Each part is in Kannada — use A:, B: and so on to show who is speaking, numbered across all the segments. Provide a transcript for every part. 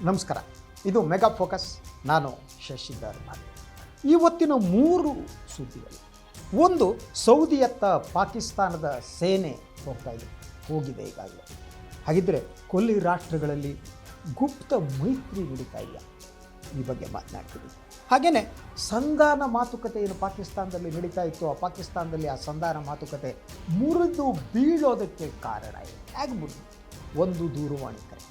A: ನಮಸ್ಕಾರ. ಇದು ಮೆಗಾ ಫೋಕಸ್. ನಾನು ಶಶಿಧರ್. ಇವತ್ತಿನ 3 ಸುದ್ದಿಗಳು. ಒಂದು, ಸೌದಿಯತ್ತ ಪಾಕಿಸ್ತಾನದ ಸೇನೆ ಹೋಗಿದೆ ಈಗಾಗಲೇ. ಹಾಗಿದ್ದರೆ ಕೊಲ್ಲಿ ರಾಷ್ಟ್ರಗಳಲ್ಲಿ ಗುಪ್ತ ಮೈತ್ರಿ ನಡೀತಾ ಇದೆಯಾ? ಈ ಬಗ್ಗೆ ಮಾತನಾಡ್ತೀವಿ. ಹಾಗೆಯೇ ಸಂಧಾನ ಮಾತುಕತೆ ಏನು ಪಾಕಿಸ್ತಾನದಲ್ಲಿ ನಡೀತಾ ಇತ್ತು, ಪಾಕಿಸ್ತಾನದಲ್ಲಿ ಆ ಸಂಧಾನ ಮಾತುಕತೆ ಮುರಿದು ಬೀಳೋದಕ್ಕೆ ಕಾರಣ ಏನು? ಆಗ್ಬೋದು ಒಂದು ದೂರವಾಣಿ ಕರೆ.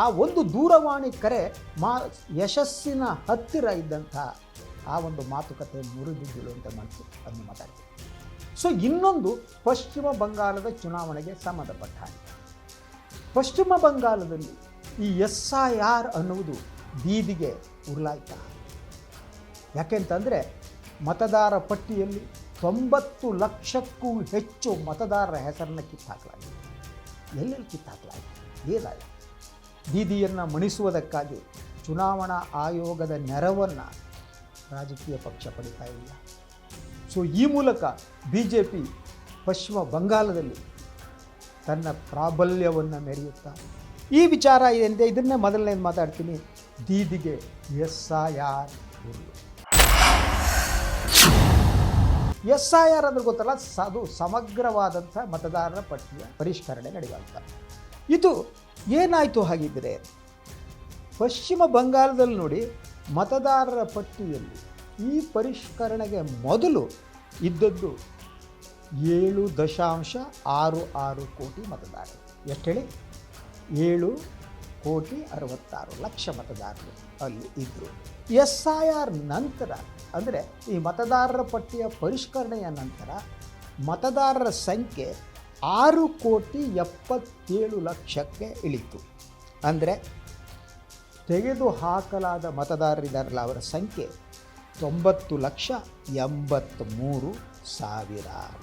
A: ಆ ಒಂದು ದೂರವಾಣಿ ಕರೆ ಯಶಸ್ಸಿನ ಹತ್ತಿರ ಇದ್ದಂಥ ಆ ಒಂದು ಮಾತುಕತೆ ಮುರಿದು ಬೀಳುವಂತೆ ಮಾಡಿತು ಅದನ್ನು ಮಾತಾಡ್ತೀವಿ. ಸೊ ಇನ್ನೊಂದು, ಪಶ್ಚಿಮ ಬಂಗಾಳದ ಚುನಾವಣೆಗೆ ಸಂಬಂಧಪಟ್ಟ ಹಾಗೆ ಪಶ್ಚಿಮ ಬಂಗಾಳದಲ್ಲಿ ಈ SIR ಅನ್ನುವುದು ಬೀದಿಗೆ ಉರುಳಾಯ್ತಾ? ಯಾಕೆಂತಂದರೆ ಮತದಾರ ಪಟ್ಟಿಯಲ್ಲಿ 90 ಲಕ್ಷಕ್ಕೂ ಹೆಚ್ಚು ಮತದಾರರ ಹೆಸರನ್ನು ಕಿತ್ತಾಕಲಾಗಿದೆ. ಎಲ್ಲೆಲ್ಲಿ ಕಿತ್ತಾಕಲಾಗಿದೆ? ಏನಾಯಿತು? ಬೀದಿಯನ್ನು ಮಣಿಸುವುದಕ್ಕಾಗಿ ಚುನಾವಣಾ ಆಯೋಗದ ನೆರವನ್ನು ರಾಜಕೀಯ ಪಕ್ಷ ಪಡಿತಾ ಇಲ್ಲ. ಸೊ ಈ ಮೂಲಕ BJP ಪಶ್ಚಿಮ ಬಂಗಾಳದಲ್ಲಿ ತನ್ನ ಪ್ರಾಬಲ್ಯವನ್ನು ಮೆರೆಯುತ್ತಾ ಈ ವಿಚಾರ ಏನಿದೆ ಇದನ್ನೇ ಮೊದಲನೇದು ಮಾತಾಡ್ತೀನಿ. ಬೀದಿಗೆ SIR ಉರುಳು. SIR ಅಂದ್ರೆ ಗೊತ್ತಲ್ಲ, ಅದು ಸಮಗ್ರವಾದಂಥ ಮತದಾರರ ಪಟ್ಟಿಯ ಪರಿಷ್ಕರಣೆ ನಡೆಯುವಂಥ. ಇದು ಏನಾಯಿತು ಹಾಗಿದ್ದರೆ, ಪಶ್ಚಿಮ ಬಂಗಾಳದಲ್ಲಿ ನೋಡಿ, ಮತದಾರರ ಪಟ್ಟಿಯಲ್ಲಿ ಈ ಪರಿಷ್ಕರಣೆಗೆ ಮೊದಲು ಇದ್ದದ್ದು 7.66 ಕೋಟಿ ಮತದಾರರು. ಎಷ್ಟು ಹೇಳಿ? 7,66,00,000 ಮತದಾರರು ಅಲ್ಲಿ ಇದ್ದರು. SIR ನಂತರ, ಅಂದರೆ ಈ ಮತದಾರರ ಪಟ್ಟಿಯ ಪರಿಷ್ಕರಣೆಯ ನಂತರ ಮತದಾರರ ಸಂಖ್ಯೆ 6,77,00,000ಕ್ಕೆ ಇಳಿತು. ಅಂದರೆ ತೆಗೆದು ಹಾಕಲಾದ ಮತದಾರರಿದ್ದಾರಲ್ಲ, ಅವರ ಸಂಖ್ಯೆ 90,83,000.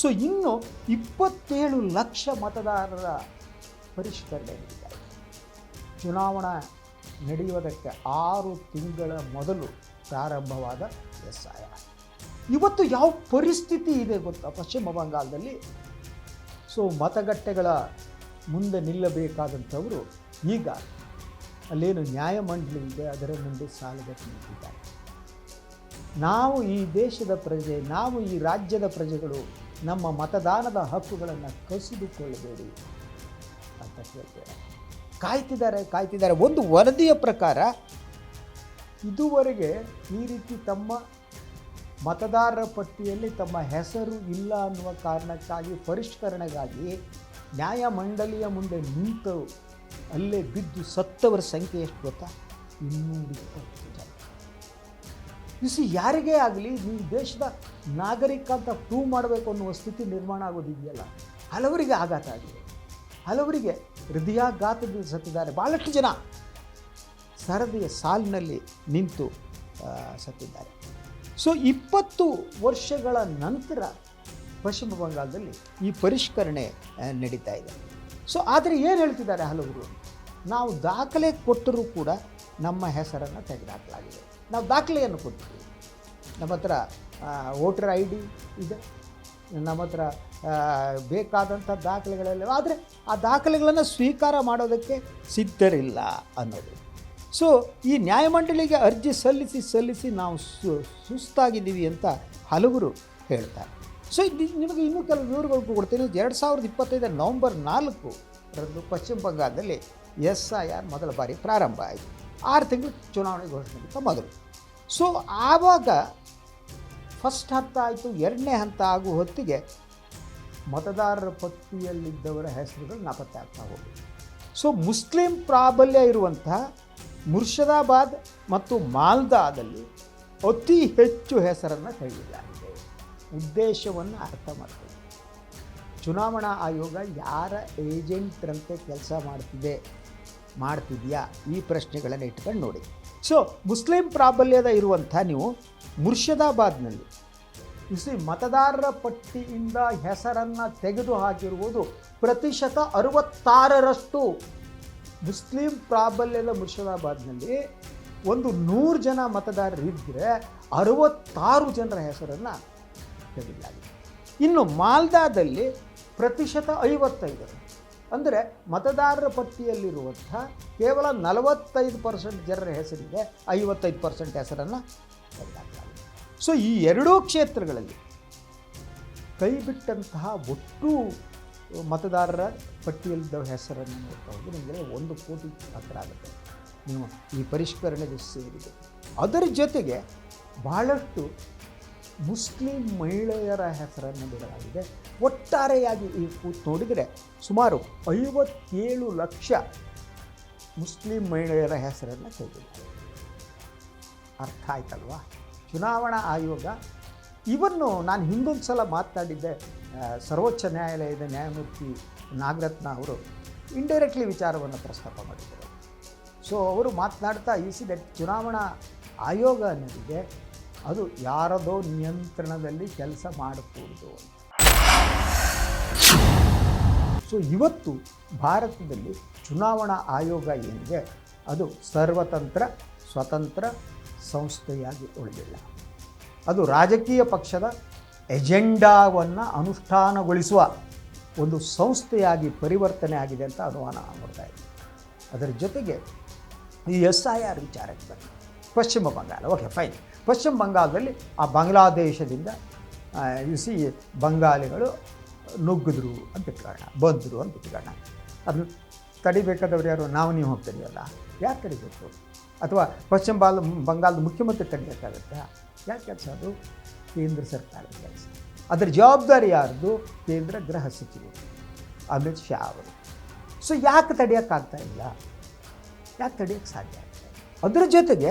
A: ಸೊ ಇನ್ನು 27 ಲಕ್ಷ ಮತದಾರರ ಪರಿಷ್ಕರಣೆ ನಡೆದಿದೆ. ಚುನಾವಣಾ ನಡೆಯುವುದಕ್ಕೆ 6 ತಿಂಗಳ ಮೊದಲು ಪ್ರಾರಂಭವಾದ SIR. ಇವತ್ತು ಯಾವ ಪರಿಸ್ಥಿತಿ ಇದೆ ಗೊತ್ತಾ ಪಶ್ಚಿಮ ಬಂಗಾಳದಲ್ಲಿ? ಸೊ ಮತಗಟ್ಟೆಗಳ ಮುಂದೆ ನಿಲ್ಲಬೇಕಾದಂಥವರು ಈಗ ಅಲ್ಲೇನು ನ್ಯಾಯಮಂಡಳಿ ಇದೆ ಅದರ ಮುಂದೆ ಸಾಲುಗಟ್ಟಿ ನಿಂತಿದ್ದಾರೆ. ನಾವು ಈ ದೇಶದ ಪ್ರಜೆ, ನಾವು ಈ ರಾಜ್ಯದ ಪ್ರಜೆಗಳು ನಮ್ಮ ಮತದಾನದ ಹಕ್ಕುಗಳನ್ನು ಕಸಿದುಕೊಳ್ಳಬೇಡಿ ಅಂತ ಕೇಳ್ತಾರೆ. ಕಾಯ್ತಿದ್ದಾರೆ. ಒಂದು ವರದಿಯ ಪ್ರಕಾರ ಇದುವರೆಗೆ ಈ ರೀತಿ ತಮ್ಮ ಮತದಾರರ ಪಟ್ಟಿಯಲ್ಲಿ ತಮ್ಮ ಹೆಸರು ಇಲ್ಲ ಅನ್ನುವ ಕಾರಣಕ್ಕಾಗಿ ಪರಿಷ್ಕರಣೆಗಾಗಿ ನ್ಯಾಯಮಂಡಳಿಯ ಮುಂದೆ ನಿಂತು ಅಲ್ಲೇ ಬಿದ್ದು ಸತ್ತವರ ಸಂಖ್ಯೆ ಎಷ್ಟು ಗೊತ್ತಾ? 220 ಜನ. ಬಿಸಿ ಯಾರಿಗೇ ಆಗಲಿ ನೀವು ದೇಶದ ನಾಗರಿಕ ಅಂತ ಪ್ರೂವ್ ಮಾಡಬೇಕು ಅನ್ನುವ ಸ್ಥಿತಿ ನಿರ್ಮಾಣ ಆಗೋದಿದೆಯಲ್ಲ, ಹಲವರಿಗೆ ಆಘಾತ ಆಗಿದೆ, ಹಲವರಿಗೆ ಹೃದಯಾಘಾತದಲ್ಲಿ ಸತ್ತಿದ್ದಾರೆ. ಭಾಳಷ್ಟು ಜನ ಸರದಿಯ ಸಾಲಿನಲ್ಲಿ ನಿಂತು ಸತ್ತಿದ್ದಾರೆ. ಸೊ 20 ವರ್ಷಗಳ ನಂತರ ಪಶ್ಚಿಮ ಬಂಗಾಳದಲ್ಲಿ ಈ ಪರಿಷ್ಕರಣೆ ನಡೀತಾ ಇದೆ. ಸೊ ಆದರೆ ಏನು ಹೇಳ್ತಿದ್ದಾರೆ ಹಲವರು? ನಾವು ದಾಖಲೆ ಕೊಟ್ಟರೂ ಕೂಡ ನಮ್ಮ ಹೆಸರನ್ನು ತೆಗೆದುಹಾಕಲಾಗಿದೆ. ನಾವು ದಾಖಲೆಯನ್ನು ಕೊಡ್ತೀವಿ, ನಮ್ಮ ಹತ್ರ ವೋಟರ್ ID ಇದೆ, ನಮ್ಮ ಹತ್ರ ಬೇಕಾದಂಥ ದಾಖಲೆಗಳೆಲ್ಲ, ಆದರೆ ಆ ದಾಖಲೆಗಳನ್ನು ಸ್ವೀಕಾರ ಮಾಡೋದಕ್ಕೆ ಸಿದ್ಧರಿಲ್ಲ ಅನ್ನೋದು. ಸೊ ಈ ನ್ಯಾಯಮಂಡಳಿಗೆ ಅರ್ಜಿ ಸಲ್ಲಿಸಿ ನಾವು ಸುಸ್ತಾಗಿದ್ದೀವಿ ಅಂತ ಹಲವರು ಹೇಳ್ತಾರೆ. ಸೊ ನಿಮಗೆ ಇನ್ನೂ ಕೆಲವು ವಿವರಗಳು ಕೊಡ್ತೀನಿ. 2025 ನವೆಂಬರ್ 4 ಪಶ್ಚಿಮ ಬಂಗಾಳದಲ್ಲಿ SIR ಮೊದಲ ಬಾರಿ ಪ್ರಾರಂಭ ಆಯಿತು. 6 ತಿಂಗಳು ಚುನಾವಣೆ ಘೋಷಣೆಗಿಂತ ಮೊದಲು. ಸೊ ಆವಾಗ ಫಸ್ಟ್ ಹಂತ ಆಯಿತು. 2ನೇ ಹಂತ ಆಗುವ ಹೊತ್ತಿಗೆ ಮತದಾರರ ಪಟ್ಟಿಯಲ್ಲಿದ್ದವರ ಹೆಸರುಗಳು ನಾಪತ್ತೆ ಆಗ್ತಾ ಹೋಗಿ. ಸೊ ಮುಸ್ಲಿಂ ಪ್ರಾಬಲ್ಯ ಇರುವಂತಹ ಮುರ್ಷಿದಾಬಾದ್ ಮತ್ತು ಮಾಲ್ದಾದಲ್ಲಿ ಅತಿ ಹೆಚ್ಚು ಹೆಸರನ್ನು ತೆಗೆಯಲಾಗಿದೆ. ಉದ್ದೇಶವನ್ನು ಅರ್ಥ ಮಾಡ್ತೀವಿ. ಚುನಾವಣಾ ಆಯೋಗ ಯಾರ ಏಜೆಂಟ್ರಂತೆ ಕೆಲಸ ಮಾಡ್ತಿದೆಯಾ ಈ ಪ್ರಶ್ನೆಗಳನ್ನು ಇಟ್ಕೊಂಡು ನೋಡಿ. ಸೊ ಮುಸ್ಲಿಂ ಪ್ರಾಬಲ್ಯದ ಇರುವಂಥ ನೀವು ಮುರ್ಷಿದಾಬಾದ್ನಲ್ಲಿ ಮತದಾರರ ಪಟ್ಟಿಯಿಂದ ಹೆಸರನ್ನು ತೆಗೆದು ಹಾಕಿರುವುದು 66% ಮುಸ್ಲಿಂ ಪ್ರಾಬಲ್ಯದ ಮುರ್ಷಿದಾಬಾದ್ನಲ್ಲಿ ಒಂದು 100 ಜನ ಮತದಾರರಿದ್ದರೆ 66 ಜನರ ಹೆಸರನ್ನು ತೆಗೆಯಲಾಗಿದೆ. ಇನ್ನು ಮಾಲ್ದಾದಲ್ಲಿ 55%, ಅಂದರೆ ಮತದಾರರ ಪಟ್ಟಿಯಲ್ಲಿರುವಂಥ ಕೇವಲ 45% ಜನರ ಹೆಸರಿದೆ, 55% ಹೆಸರನ್ನು ತೆಗೆದುಹಾಕಲಾಗಿದೆ. ಸೊ ಈ ಎರಡೂ ಕ್ಷೇತ್ರಗಳಲ್ಲಿ ಕೈ ಬಿಟ್ಟಂತಹ ಒಟ್ಟು ಮತದಾರರ ಪಟ್ಟಿಯಲ್ಲಿದ್ದ ಹೆಸರನ್ನು ನೋಡ್ತಾ ಹೋಗಿ ನಿಮಗೆ 1 ಕೋಟಿ ಹತ್ತಿರ ಆಗುತ್ತೆ ನೀವು ಈ ಪರಿಷ್ಕರಣೆಗೆ ಸೇರಿದೆ. ಅದರ ಜೊತೆಗೆ ಬಹಳಷ್ಟು ಮುಸ್ಲಿಂ ಮಹಿಳೆಯರ ಹೆಸರನ್ನು ಬಿಡಲಾಗಿದೆ. ಒಟ್ಟಾರೆಯಾಗಿ ಈ ನೋಡಿದರೆ ಸುಮಾರು 57 ಲಕ್ಷ ಮುಸ್ಲಿಂ ಮಹಿಳೆಯರ ಹೆಸರನ್ನು ತೆಗೆದಿದ್ದಾರೆ. ಅರ್ಥ ಆಯ್ತಲ್ವಾ? ಚುನಾವಣಾ ಆಯೋಗ ಇವನ್ನು ನಾನು ಹಿಂದೊಂದು ಸಲ ಮಾತನಾಡಿದ್ದೆ, ಸರ್ವೋಚ್ಚ ನ್ಯಾಯಾಲಯದ ನ್ಯಾಯಮೂರ್ತಿ ನಾಗರತ್ನ ಅವರು ಇಂಡೈರೆಕ್ಟ್ಲಿ ವಿಚಾರವನ್ನು ಪ್ರಸ್ತಾಪ ಮಾಡಿದ್ದಾರೆ. ಸೊ ಅವರು ಮಾತನಾಡ್ತಾ ದಟ್ ಚುನಾವಣಾ ಆಯೋಗ ಅನ್ನೋದಿದೆ ಅದು ಯಾರದೋ ನಿಯಂತ್ರಣದಲ್ಲಿ ಕೆಲಸ ಮಾಡಕೂಡದು ಅಂತ. ಸೊ ಇವತ್ತು ಭಾರತದಲ್ಲಿ ಚುನಾವಣಾ ಆಯೋಗ ಏನಿದೆ ಅದು ಸರ್ವತಂತ್ರ ಸ್ವತಂತ್ರ ಸಂಸ್ಥೆಯಾಗಿ ಉಳಿದಿಲ್ಲ. ಅದು ರಾಜಕೀಯ ಪಕ್ಷದ ಎಜೆಂಡಾವನ್ನು ಅನುಷ್ಠಾನಗೊಳಿಸುವ ಒಂದು ಸಂಸ್ಥೆಯಾಗಿ ಪರಿವರ್ತನೆ ಆಗಿದೆ ಅಂತ ಅನುಮಾನ ಮಾಡ್ತಾ ಇದೆ. ಅದರ ಜೊತೆಗೆ ಈ SIR ವಿಚಾರಕ್ಕೆ ಬಂದು ಪಶ್ಚಿಮ ಬಂಗಾಳ, ಓಕೆ ಫೈನ್, ಪಶ್ಚಿಮ ಬಂಗಾಳದಲ್ಲಿ ಆ ಬಾಂಗ್ಲಾದೇಶದಿಂದ ಬಂಗಾಳಿಗಳು ನುಗ್ಗಿದ್ರು ಅಂತ ಇಟ್ಕೊಳ್ಳೋಣ, ಬಂದರು ಅಂತ ಇಟ್ಕೊಳ್ಳೋಣ. ಅದನ್ನು ತಡಿಬೇಕಾದವ್ರು ಯಾರು? ನಾವು ನೀವು ಹೋಗಿ ತಡೆಯೋಲ್ಲ. ಯಾಕೆ ತಡಿಬೇಕು? ಅಥವಾ ಪಶ್ಚಿಮ ಬಂಗಾಳದ ಮುಖ್ಯಮಂತ್ರಿ ತಡೆಯೋಕ್ಕಾಗತ್ತಾ? ಯಾಕೆ ಕೆಲಸ? ಅದು ಕೇಂದ್ರ ಸರ್ಕಾರದ ಕೆಲಸ. ಅದರ ಜವಾಬ್ದಾರಿ ಯಾರ್ದು? ಕೇಂದ್ರ ಗೃಹ ಸಚಿವರು ಅಮಿತ್ ಶಾ ಅವರು. ಸೊ ಯಾಕೆ ತಡೆಯೋಕ್ಕಾಗ್ತಾ ಇಲ್ಲ? ಯಾಕೆ ತಡೆಯೋಕ್ಕೆ ಸಾಧ್ಯ ಆಗ್ತದೆ? ಅದರ ಜೊತೆಗೆ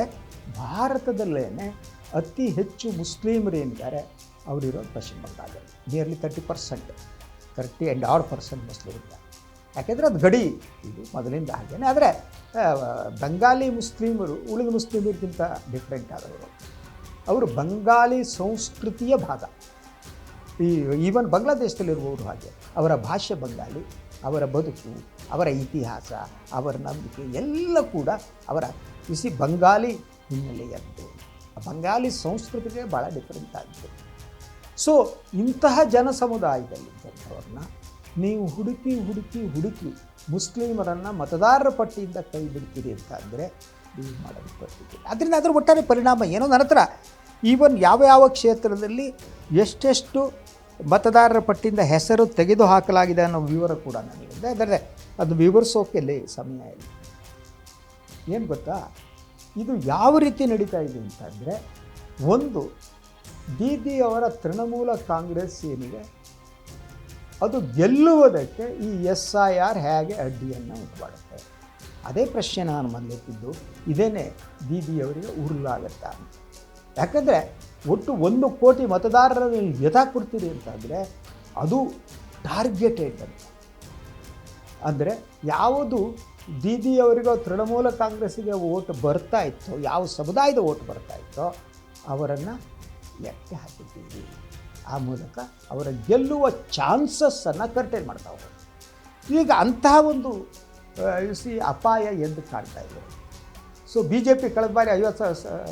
A: ಭಾರತದಲ್ಲೇ ಅತಿ ಹೆಚ್ಚು ಮುಸ್ಲಿಮರೇನಿದ್ದಾರೆ ಅವರಿರೋದು ಪಶ್ಚಿಮ ಬಂಗಾಳದಲ್ಲಿ. ನಿಯರ್ಲಿ 30% ಮುಸ್ಲಿಮರಿದ್ದಾರೆ. ಯಾಕೆಂದರೆ ಅದು ಗಡಿ, ಇದು ಮೊದಲಿಂದ ಹಾಗೇನೆ. ಆದರೆ ಬಂಗಾಲಿ ಮುಸ್ಲಿಮರು ಉಳಿದ ಮುಸ್ಲಿಮರಿಗಿಂತ ಡಿಫ್ರೆಂಟ್ ಆದವರು. ಅವರು ಬಂಗಾಲಿ ಸಂಸ್ಕೃತಿಯ ಭಾಗ. ಈವನ್ ಬಾಂಗ್ಲಾದೇಶದಲ್ಲಿರುವವರು ಹಾಗೆ. ಅವರ ಭಾಷೆ ಬಂಗಾಲಿ, ಅವರ ಬದುಕು, ಅವರ ಇತಿಹಾಸ, ಅವರ ನಂಬಿಕೆ ಎಲ್ಲ ಕೂಡ ಅವರ ಬಂಗಾಲಿ ಹಿನ್ನೆಲೆಯದ್ದು. ಬಂಗಾಲಿ ಸಂಸ್ಕೃತಿಗೆ ಭಾಳ ಡಿಫ್ರೆಂಟ್ ಆಗಿದೆ. ಸೊ ಇಂತಹ ಜನ ಸಮುದಾಯದಲ್ಲಿದ್ದಂಥವ್ರನ್ನ ನೀವು ಹುಡುಕಿ ಮುಸ್ಲಿಮರನ್ನು ಮತದಾರರ ಪಟ್ಟಿಯಿಂದ ಕೈ ಬಿಡ್ತೀರಿ ಅಂತ ಅಂದರೆ ನೀವು ಮಾಡೋದು ಬರ್ತೀವಿ. ಅದರಿಂದ ಅದರ ಒಟ್ಟಾರೆ ಪರಿಣಾಮ ಏನೋ ನನ್ನ ಹತ್ರ ಈವನ್ ಯಾವ ಕ್ಷೇತ್ರದಲ್ಲಿ ಎಷ್ಟೆಷ್ಟು ಮತದಾರರ ಪಟ್ಟಿಯಿಂದ ಹೆಸರು ತೆಗೆದು ಹಾಕಲಾಗಿದೆ ಅನ್ನೋ ವಿವರ ಕೂಡ ನನಗಿದೆ. ಆದರೆ ಅದು ವಿವರಿಸೋಕೆ ಸಮಯ ಇಲ್ಲ. ಏನು ಗೊತ್ತಾ, ಇದು ಯಾವ ರೀತಿ ನಡೀತಾ ಇದೆ ಅಂತಂದರೆ, ಒಂದು ದೀದಿಯವರ ತೃಣಮೂಲ ಕಾಂಗ್ರೆಸ್ ಏನಿದೆ ಅದು ಗೆಲ್ಲುವುದಕ್ಕೆ ಈ SIR ಹೇಗೆ ಅಡ್ಡಿಯನ್ನು ಉಂಟು ಮಾಡುತ್ತೆ. ಅದೇ ಪ್ರಶ್ನೆ ನಾನು ಮೊದಲೆತ್ತಿದ್ದು, ಇದೇನೇ ದೀದಿಯವರಿಗೆ ಉರುಲಾಗತ್ತಾ ಅಂತ. ಯಾಕಂದರೆ ಒಟ್ಟು 1 ಕೋಟಿ ಮತದಾರರನ್ನು ಯಥಾ ಕೊಡ್ತೀರಿ ಅಂತಂದರೆ ಅದು ಟಾರ್ಗೆಟೆಡ್ ಅಂತ. ಅಂದರೆ ಯಾವುದು ದೀದಿಯವರಿಗೋ ತೃಣಮೂಲ ಕಾಂಗ್ರೆಸ್ಸಿಗೆ ಓಟ್ ಬರ್ತಾ ಇತ್ತೋ, ಯಾವ ಸಮುದಾಯದ ಓಟ್ ಬರ್ತಾ ಇತ್ತೋ ಅವರನ್ನು ಎತ್ತಿ ಹಾಕಿದ್ದೀವಿ. ಆ ಮೂಲಕ ಅವರ ಗೆಲ್ಲುವ ಚಾನ್ಸಸ್ಸನ್ನು ಕರ್ಟೇಲ್ ಮಾಡ್ತಾ ಹೋಗೋದು. ಈಗ ಅಂತಹ ಒಂದು ಅಪಾಯ ಎಂದು ಕಾಣ್ತಾ ಇದೆ. ಸೊ BJP ಕಳೆದ ಬಾರಿ 50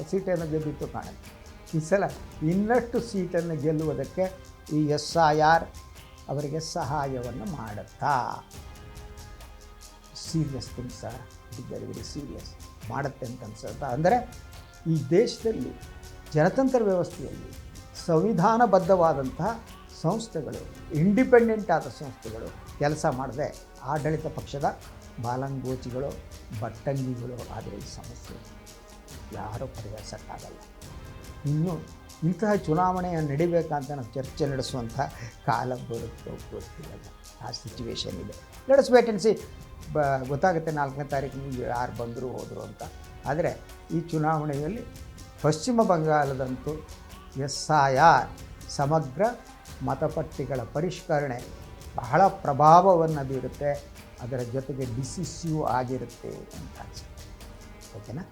A: ಸೀಟನ್ನು ಗೆದ್ದಿತ್ತು ಕಾಣುತ್ತೆ. ಈ ಸಲ ಇನ್ನಷ್ಟು ಸೀಟನ್ನು ಗೆಲ್ಲುವುದಕ್ಕೆ ಈ SIR ಅವರಿಗೆ ಸಹಾಯವನ್ನು ಮಾಡುತ್ತಾ? Serious things are very serious ಮಾಡುತ್ತೆ ಅಂತ ಅನ್ಸುತ್ತಾ? ಅಂದರೆ ಈ ದೇಶದಲ್ಲಿ ಜನತಂತ್ರ ವ್ಯವಸ್ಥೆಯಲ್ಲಿ ಸಂವಿಧಾನಬದ್ಧವಾದಂತಹ ಸಂಸ್ಥೆಗಳು, ಇಂಡಿಪೆಂಡೆಂಟ್ ಆದ ಸಂಸ್ಥೆಗಳು ಕೆಲಸ ಮಾಡದೆ ಆಡಳಿತ ಪಕ್ಷದ ಬಾಲಂಗೋಚಿಗಳು, ಬಟ್ಟಂಗಿಗಳು ಆದರೆ ಈ ಸಮಸ್ಯೆ ಯಾರೂ ಪರಿಹರಿಸೋಕ್ಕಾಗಲ್ಲ. ಇನ್ನು ಇಂತಹ ಚುನಾವಣೆಯನ್ನು ನಡಿಬೇಕಂತ ನಾವು ಚರ್ಚೆ ನಡೆಸುವಂಥ ಕಾಲ ಬರುತ್ತೋ ಗೊತ್ತಿಲ್ಲ. ಆ ಸಿಚುವೇಶನ್ ಇದೆ. Let's wait and see. ಗೊತ್ತಾಗುತ್ತೆ 4ನೇ ತಾರೀಕಿಗೆ ಯಾರು ಬಂದರು ಹೋದರು ಅಂತ. ಆದರೆ ಈ ಚುನಾವಣೆಯಲ್ಲಿ ಪಶ್ಚಿಮ ಬಂಗಾಳದಂತೂ SIR ಸಮಗ್ರ ಮತಪಟ್ಟಿಗಳ ಪರಿಷ್ಕರಣೆ ಬಹಳ ಪ್ರಭಾವವನ್ನು ಬೀರುತ್ತೆ. ಅದರ ಜೊತೆಗೆ ಡಿಸಿಸಿವ್ ಆಗಿರುತ್ತೆ ಅಂತ ಅನಿಸುತ್ತೆ. ಓಕೆನಾ?